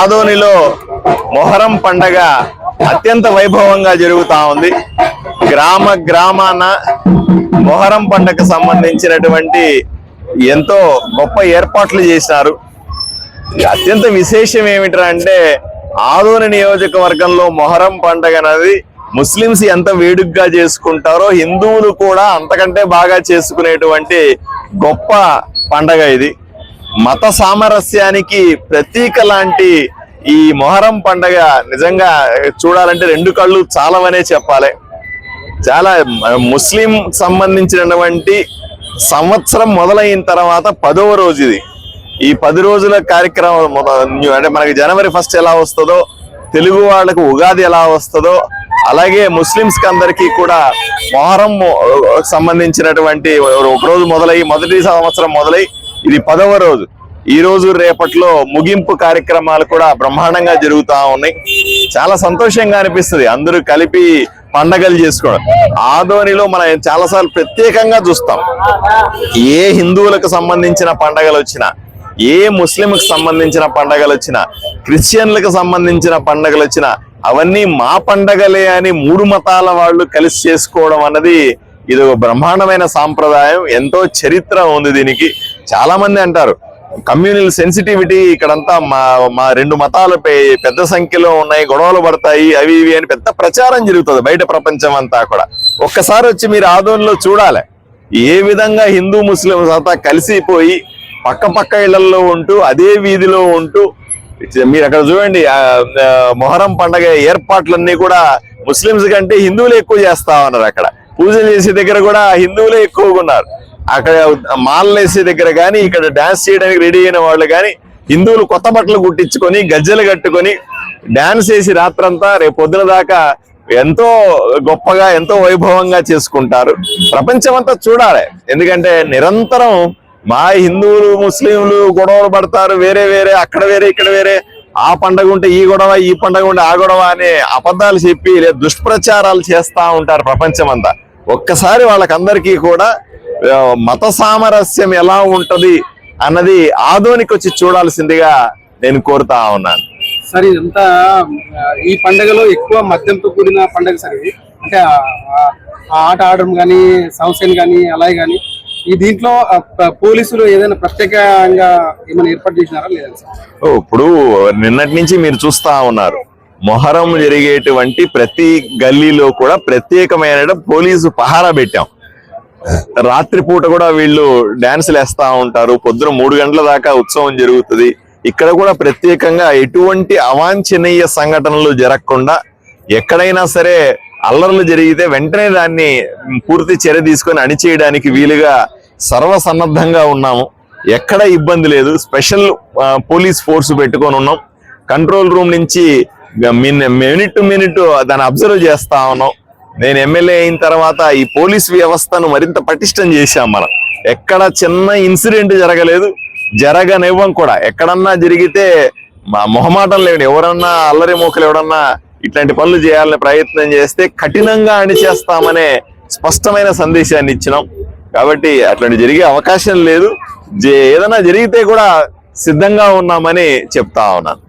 ఆదోనిలో మొహరం పండగ అత్యంత వైభవంగా జరుగుతా ఉంది. గ్రామ గ్రామాన మొహరం పండగకు సంబంధించినటువంటి ఎంతో గొప్ప ఏర్పాట్లు చేసినారు. అత్యంత విశేషం ఏమిట్రా అంటే ఆదోని నియోజకవర్గంలో మొహరం పండగ అనేది ముస్లింస్ ఎంత వేడుకగా చేసుకుంటారో హిందువులు కూడా అంతకంటే బాగా చేసుకునేటువంటి గొప్ప పండగ ఇది. మత సామరస్యానికి ప్రతీక లాంటి ఈ మొహరం పండగ నిజంగా చూడాలంటే రెండు కళ్ళు చాలవనే చెప్పాలి. చాలా ముస్లిం సంబంధించినటువంటి సంవత్సరం మొదలైన తర్వాత 10వ రోజు ఇది. ఈ 10 రోజుల కార్యక్రమం అంటే మనకి జనవరి 1 ఎలా వస్తుందో, తెలుగు వాళ్ళకు ఉగాది ఎలా వస్తుందో, అలాగే ముస్లింస్ కి అందరికీ కూడా మొహరం సంబంధించినటువంటి ఒక రోజు మొదలై మొదటి సంవత్సరం మొదలై ఇది 10వ రోజు. ఈ రోజు రేపట్లో ముగింపు కార్యక్రమాలు కూడా బ్రహ్మాండంగా జరుగుతా ఉన్నాయి. చాలా సంతోషంగా అనిపిస్తుంది అందరూ కలిపి పండగలు చేసుకోవడం. ఆదోనిలో మనం చాలాసార్లు ప్రత్యేకంగా చూస్తాం. ఏ హిందువులకు సంబంధించిన పండగలు వచ్చినా, ఏ ముస్లింలకు సంబంధించిన పండగలు వచ్చినా, క్రిస్టియన్లకు సంబంధించిన పండగలు వచ్చినా అవన్నీ మా పండగలే అని 3 మతాల వాళ్ళు కలిసి చేసుకోవడం అన్నది ఇది ఒక బ్రహ్మాండమైన సాంప్రదాయం. ఎంతో చరిత్ర ఉంది దీనికి. చాలా మంది అంటారు కమ్యూనల్ సెన్సిటివిటీ ఇక్కడంతా మా 2 మతాలు పెద్ద సంఖ్యలో ఉన్నాయి, గొడవలు పడతాయి, అవి ఇవి అని పెద్ద ప్రచారం జరుగుతుంది బయట ప్రపంచం అంతా కూడా. ఒక్కసారి వచ్చి మీరు ఆదోనిలో చూడాలి ఏ విధంగా హిందూ ముస్లింస్ అంతా కలిసిపోయి పక్క ఇళ్లలో ఉంటూ అదే వీధిలో ఉంటూ మీరు అక్కడ చూడండి. మొహరం పండగ ఏర్పాట్లన్నీ కూడా ముస్లింస్ కంటే హిందువులు ఎక్కువ చేస్తా ఉన్నారు. అక్కడ పూజలు చేసే దగ్గర కూడా హిందువులే ఎక్కువగా ఉన్నారు. అక్కడ మాలలు వేసే దగ్గర కానీ, ఇక్కడ డాన్స్ చేయడానికి రెడీ అయిన వాళ్ళు కానీ హిందువులు కొత్త బట్టలు కుట్టించుకొని గజ్జలు కట్టుకొని డాన్స్ వేసి రాత్రంతా రేపు పొద్దున దాకా ఎంతో గొప్పగా ఎంతో వైభవంగా చేసుకుంటారు. ప్రపంచం అంతా చూడాలి. ఎందుకంటే నిరంతరం మా హిందువులు ముస్లింలు గొడవలు పడతారు, వేరే వేరే అక్కడ వేరే ఇక్కడ వేరే, ఆ పండగ ఉంటే ఈ గొడవ, ఈ పండగ ఉంటే ఆ గొడవ అనే అబద్ధాలు చెప్పి దుష్ప్రచారాలు చేస్తా ఉంటారు ప్రపంచం అంతా. ఒక్కసారి వాళ్ళకందరికీ కూడా మత సామరస్యం ఎలా ఉంటది అన్నది ఆదోనికి వచ్చి చూడాల్సిందిగా నేను కోరుతా ఉన్నాను. సరే, ఇదంతా ఈ పండుగలో ఎక్కువ మద్యంతో కూడిన పండుగ సార్ ఇది. అంటే ఆట ఆడడం కానీ, సంస్థలు కానీ అలాగే కానీ ఈ దీంట్లో పోలీసులు ఏదైనా ప్రత్యేకంగా ఏమైనా ఏర్పాటు చేసినారా లేదా సార్? ఇప్పుడు నిన్నటి నుంచి మీరు చూస్తా ఉన్నారు మొహరం జరిగేటువంటి ప్రతి గల్లీలో కూడా ప్రత్యేకమైన పోలీసు పహారా పెట్టాం. రాత్రిపూట కూడా వీళ్ళు డాన్సులు వేస్తా ఉంటారు. పొద్దున 3 గంటల దాకా ఉత్సవం జరుగుతుంది. ఇక్కడ కూడా ప్రత్యేకంగా ఎటువంటి అవాంఛనీయ సంఘటనలు జరగకుండా ఎక్కడైనా సరే అల్లర్లు జరిగితే వెంటనే దాన్ని పూర్తి చర్య తీసుకొని అణిచేయడానికి వీలుగా సర్వసన్నద్ధంగా ఉన్నాము. ఎక్కడ ఇబ్బంది లేదు. స్పెషల్ పోలీస్ ఫోర్స్ పెట్టుకొని ఉన్నాం. కంట్రోల్ రూమ్ నుంచి మినిట్ టు మినిట్ దాన్ని అబ్జర్వ్ చేస్తా ఉన్నాం. నేను ఎమ్మెల్యే అయిన తర్వాత ఈ పోలీస్ వ్యవస్థను మరింత పటిష్టం చేశాం. మనం ఎక్కడ చిన్న ఇన్సిడెంట్ జరగలేదు, జరగనివ్వం కూడా. ఎక్కడన్నా జరిగితే మొహమాటం లేదు. ఎవరన్నా అల్లరి మూకలు ఎవడన్నా ఇట్లాంటి పనులు చేయాలని ప్రయత్నం చేస్తే కఠినంగా అణిచేస్తామనే స్పష్టమైన సందేశాన్ని ఇచ్చినాం. కాబట్టి అట్లాంటి జరిగే అవకాశం లేదు. ఏదైనా జరిగితే కూడా సిద్ధంగా ఉన్నామని చెప్తా ఉన్నాను.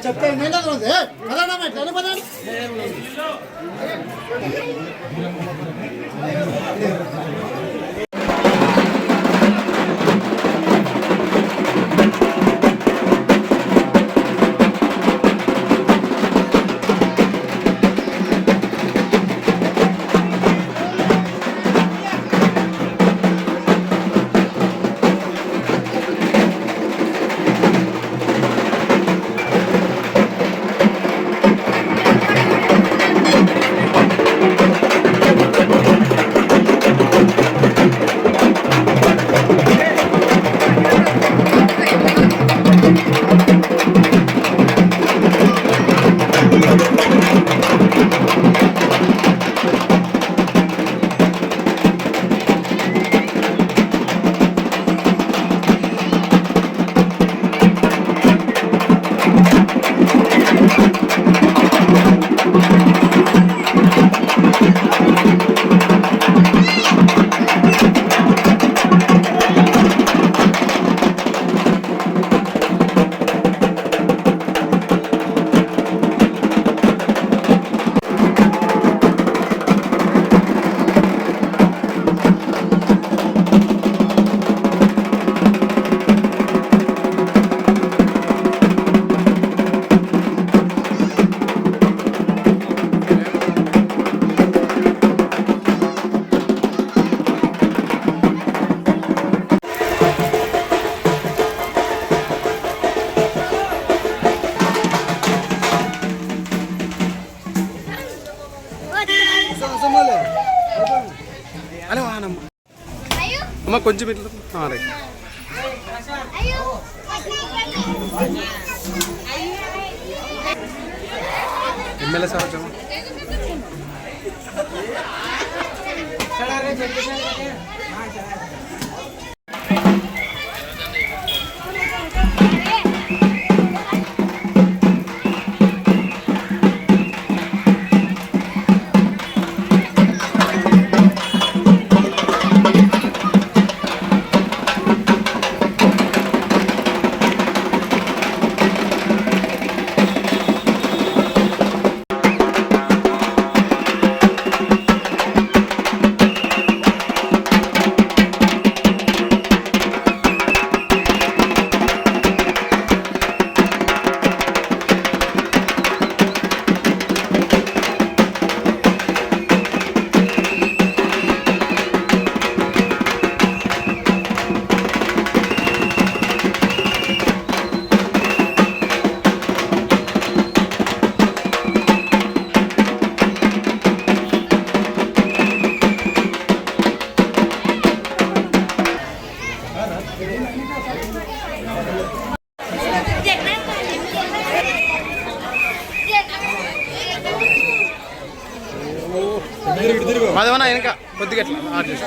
చెప్తే పదండి. అమ్మ కొంచెం ఇట్లా రైట్. ఎమ్మెల్యే సార్ వచ్చామా? అదేమన్నా వెనక కొద్దిగా ఎట్లా ఆర్టిస్ట్